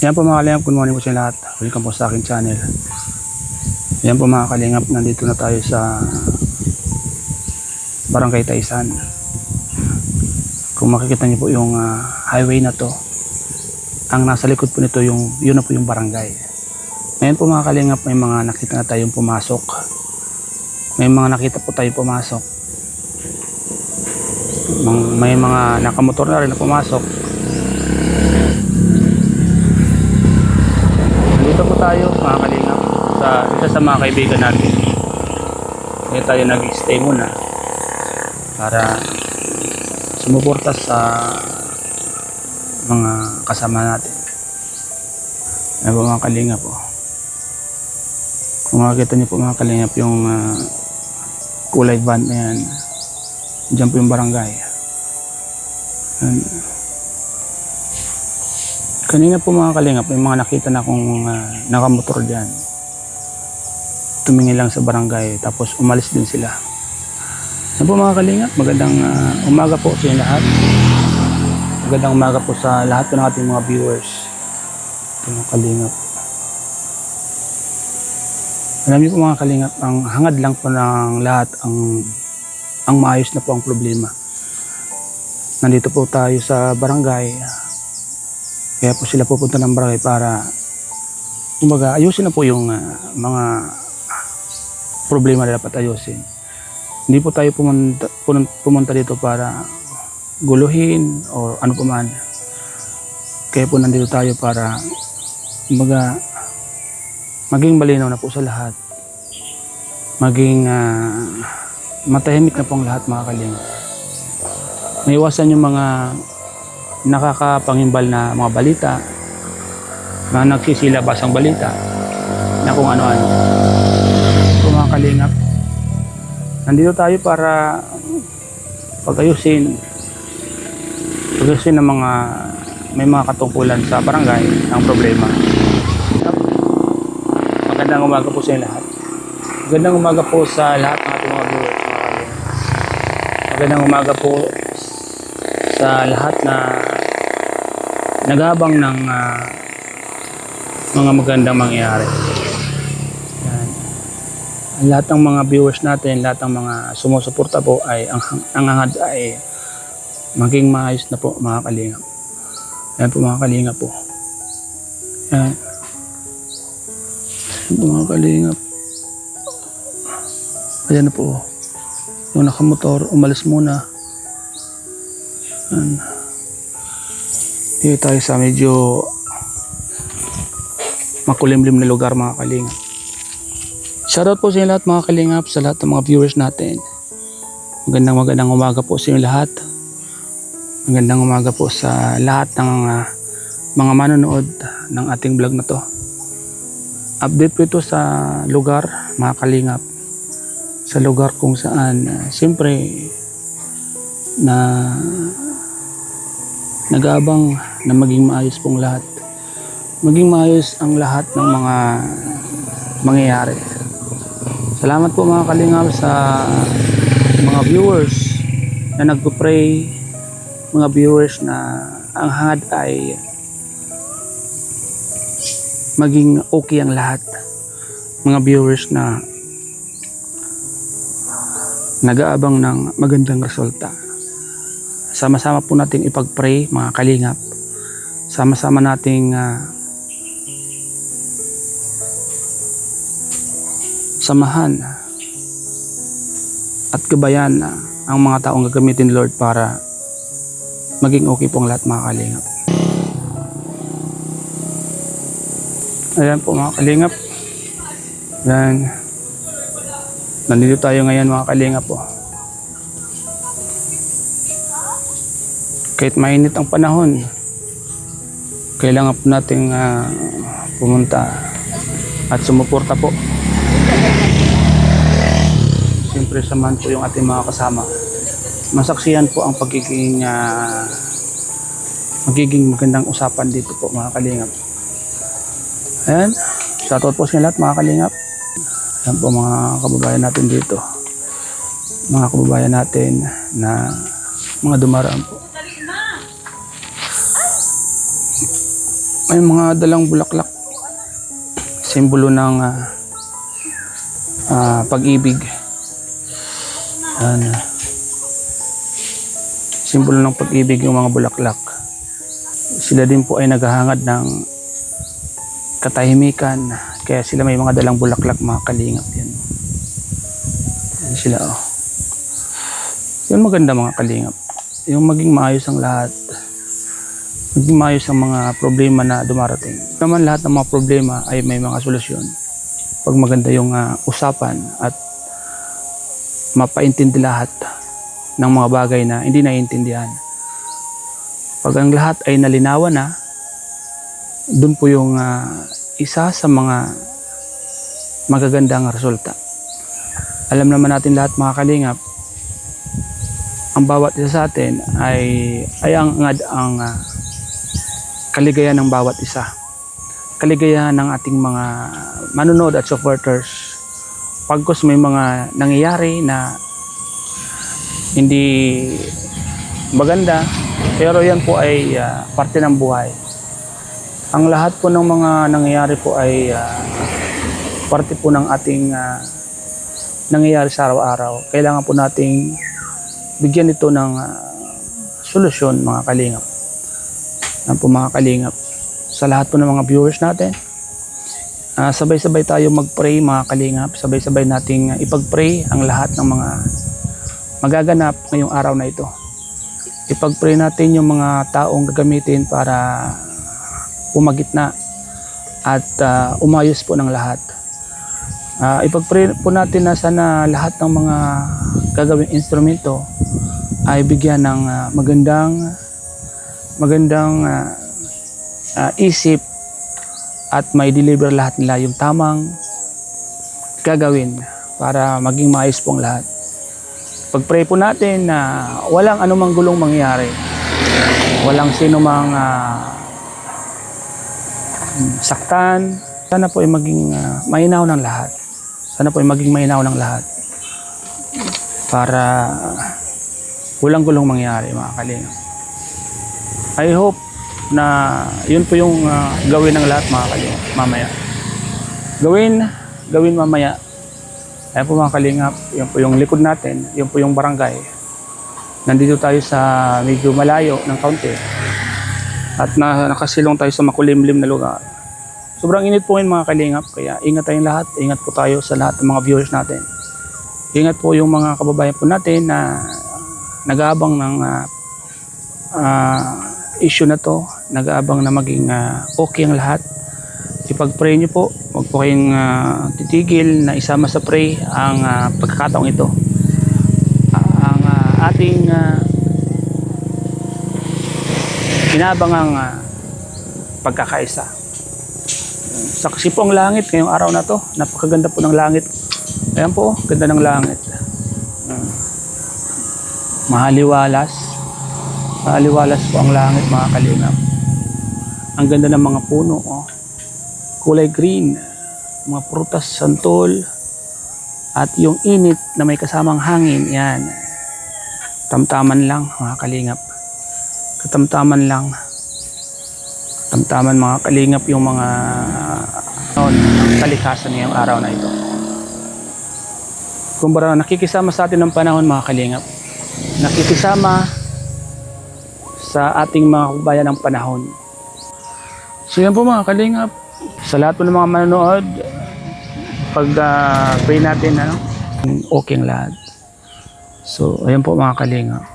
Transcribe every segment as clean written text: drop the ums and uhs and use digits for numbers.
Yan po mga kalingap, good morning po sa lahat. Welcome po sa aking channel. Yan po mga kalingap, nandito na tayo sa Barangay Taisan. Kung makikita niyo po yung highway na to, ang nasa likod po nito yun na po yung barangay. Ngayon po mga kalingap, may mga nakita na tayong pumasok. May mga nakita po tayong pumasok. May mga nakamotor na rin na pumasok. Dito po tayo mga kalingap sa isa sa mga kaibigan natin. Ngayon tayo nag-stay muna para sumuporta sa mga kasama natin. Ayan po mga kalingap po. Kung makikita niyo po mga kalingap yung kulay van na yan, dyan po yung barangay. Ayan. Kanina po mga kalingap, may mga nakita na akong nakamotor dyan. Tumingin lang sa barangay, tapos umalis din sila. Yan po mga kalingap, magandang umaga po sa inyo lahat. Magandang umaga po sa lahat po ng ating mga viewers. Ito mga kalingap. Alam niyo po mga kalingap, ang hangad lang po ng lahat, ang maayos na po ang problema. Nandito po tayo sa barangay. Kaya po sila pupunta ng barangay para kumbaga ayusin na po yung mga problema na dapat ayusin. Hindi po tayo pumunta dito para guluhin o ano pa man. Kaya po nandito tayo para kumbaga maging malinaw na po sa lahat. Maging matahimik na po ang lahat mga kalingap. Maiwasan yung mga nakakapangimbal na mga balita, mga nagsisilabas ang balita na kung ano-ano. So mga kalingap, nandito tayo para pag-ayusin ng mga may mga katungkulan sa barangay ang problema. Magandang umaga po sa lahat. Magandang umaga po sa lahat ng ating mga viewers. Magandang umaga po sa lahat na naghabang ng mga magandang mangyayari. Yan. Lahat ng mga viewers natin, lahat ng mga sumusuporta po ay ang hangad ay maging maayos na po mga kalingap. Yan po mga kalingap po. Yan. Yan po mga kalingap. Ayan na po. Yung nakamotor, umalis muna. Yan. Dito tayo sa medyo makulimlim na lugar mga kalingap. Shoutout po sa inyo lahat mga kalingap, sa lahat ng mga viewers natin. Magandang umaga po sa inyo lahat. Magandang umaga po sa lahat ng mga manonood ng ating vlog na to. Update po ito sa lugar mga kalingap. Sa lugar kung saan siyempre na nag-aabang na maging maayos pong lahat. Maging maayos ang lahat ng mga mangyayari. Salamat po mga kalingap sa mga viewers na nagpo-pray, mga viewers na ang hangad ay maging okay ang lahat. Mga viewers na nag-aabang ng magandang resulta. Sama-sama po nating ipag-pray mga kalingap. Sama-sama nating samahan at gabayan ang mga taong gagamitin Lord para maging okay po ang lahat mga kalingap. Ayan po mga kalingap. Ayan. Nandito tayo ngayon mga kalingap po. Kahit mainit ang panahon, kailangan po nating pumunta at sumuporta po. Siyempre samahan po yung ating mga kasama. Masaksihan po ang magiging magandang usapan dito po mga kalingap. Ayan, shoutout po sa lahat mga kalingap. Ayan po mga kababayan natin dito. Mga kababayan natin na mga dumaraan po. May mga dalang bulaklak. Simbolo ng pag-ibig. Yan. Simbolo ng pag-ibig yung mga bulaklak. Sila din po ay naghahangad ng katahimikan. Kaya sila may mga dalang bulaklak, mga kalingap. Yan. Yan sila, oh. Yan maganda, mga kalingap. Yung maging maayos ang lahat. Maging maayos ang mga problema na dumarating. Naman lahat ng mga problema ay may mga solusyon. Pag maganda yung usapan at mapaintindi lahat ng mga bagay na hindi naiintindihan. Pag ang lahat ay nalinawan na, dun po yung isa sa mga magagandang resulta. Alam naman natin lahat, mga kalingap, ang bawat isa sa atin ay ang kaligayahan ng bawat isa. Kaligayahan ng ating mga manonood at supporters. Pagkos may mga nangyayari na hindi maganda, pero yan po ay parte ng buhay. Ang lahat po ng mga nangyayari po ay parte po ng ating nangyayari sa araw-araw. Kailangan po nating bigyan ito ng solusyon, mga kalingap. Yan po, mga kalingap. Sa lahat po ng mga viewers natin, sabay-sabay tayo mag-pray, mga kalingap. Sabay-sabay nating ipag-pray ang lahat ng mga magaganap ngayong araw na ito. Ipag-pray natin yung mga taong gagamitin para umagitna at umayos po ng lahat. Ipag-pray po natin na sana lahat ng mga gagawing instrumento ay bigyan ng magandang isip at may deliver lahat nila yung tamang gagawin para maging maayos pong lahat. Pag-pray po natin na walang anumang gulong mangyari, walang sino mang saktan. Sana po ay maging mahinaw ng lahat. Sana po ay maging mahinaw ng lahat para walang gulong mangyari, mga kalingap. I hope na yun po yung gawin ng lahat, mga kalingap, mamaya. Gawin mamaya. Ayan po, mga kalingap, yun po yung likod natin, yun po yung barangay. Nandito tayo sa medyo malayo ng kaunti at nakasilong tayo sa makulimlim na lugar. Sobrang init po yun, mga kalingap, kaya ingat tayong lahat. Ingat po tayo sa lahat ng mga viewers natin. Ingat po yung mga kababayan po natin na nag-aabang ng issue na to, nag-aabang na maging okay ang lahat. Ipag-pray nyo po, huwag po kayong titigil na isama sa pray ang pagkakataong ito. Ang ating inabangang pagkakaisa. Saksi po ang langit ngayong araw na to. Napakaganda po ng langit. Ayan po, ganda ng langit. Mahaliwalas. Mahaliwalas po ang langit, mga kalingap. Ang ganda ng mga puno, oh. Kulay green, mga prutas, santol, at yung init na may kasamang hangin, yan. Tamtaman lang, mga kalingap. Katamtaman lang. Tamtaman, mga kalingap, yung mga ang kalikasan ngayong araw na ito. Kumbara, nakikisama sa atin ng panahon, mga kalingap. Nakikisama sa ating mga kabayan ng panahon. So yan po, mga kalingap. Sa lahat po ng mga manonood, pag-pray natin, okay ang lahat. So, ayan po, mga kalingap.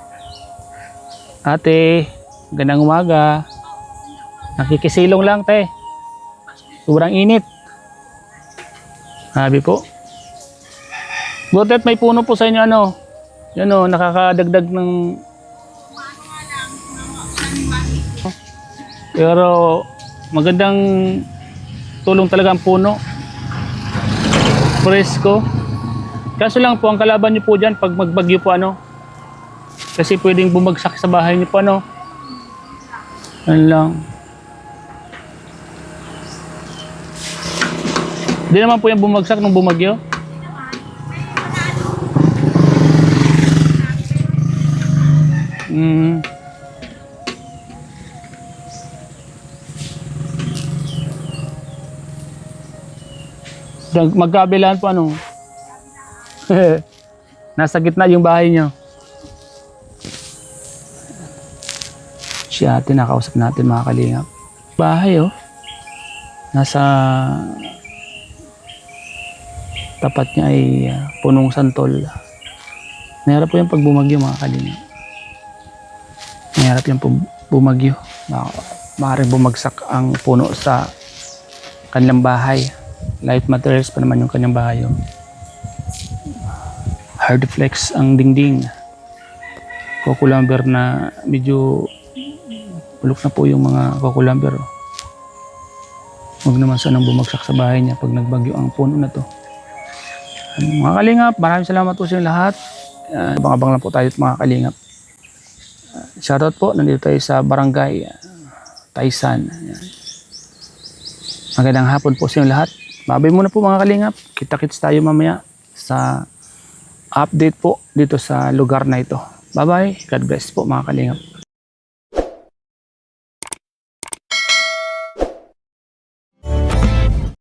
Ate, gandang umaga. Nakikisilong lang, te. Sobrang init. Sabi po. Butet, may puno po sa inyo, ano? Yan o, nakakadagdag ng... Pero, magandang tulong talaga ang puno. Presko. Kaso lang po, ang kalaban nyo po dyan, pag magbagyo po, ano? Kasi pwedeng bumagsak sa bahay nyo po, ano? Yan lang. Di naman po yung bumagsak nung bumagyo. Magkabilaan po ano. Nasa gitna yung bahay niyo. Si ate, nakausap natin mga kalingap. Bahay oh. Nasa tapat niya ay punong santol. Mahirap po yung pag bumagyo mga kalingap. Mahirap yung bumagyo. Maaaring bumagsak ang puno sa kanilang bahay. Light materials pa naman yung kanyang bahay. Oh. Hard flex ang dingding. Coco lumber na medyo bulok na po yung mga coco lumber. Oh. Huwag naman sanang bumagsak sa bahay niya pag nagbagyo ang puno na to. Mga kalingap, maraming salamat po sa inyo lahat. Abang-abang lang po tayo mga kalingap. Shoutout po, nandito tayo sa barangay Taysan. Ayan. Magandang hapon po sa inyo lahat. Babay muna po mga kalingap. Kita-kits tayo mamaya sa update po dito sa lugar na ito. Bye-bye. God bless po mga kalingap.